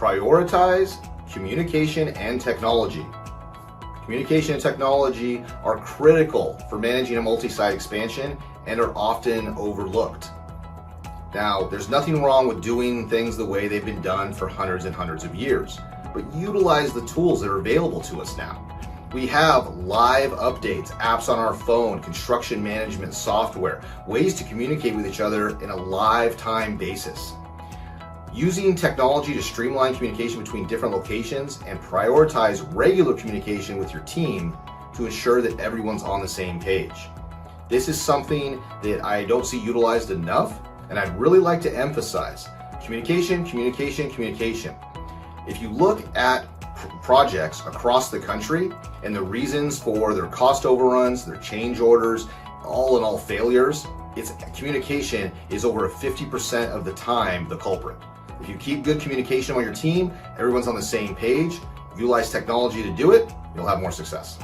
Prioritize communication and technology. Communication and technology are critical for managing a multi-site expansion and are often overlooked. Now, there's nothing wrong with doing things the way they've been done for hundreds and hundreds of years, but utilize the tools that are available to us now. We have live updates, apps on our phone, construction management software, ways to communicate with each other in a live time basis. Using technology to streamline communication between different locations and prioritize regular communication with your team to ensure that everyone's on the same page. This is something that I don't see utilized enough, and I'd really like to emphasize. Communication, communication, communication. If you look at projects across the country and the reasons for their cost overruns, their change orders, all in all failures, communication is over 50% of the time the culprit. If you keep good communication on your team, everyone's on the same page, utilize technology to do it, you'll have more success.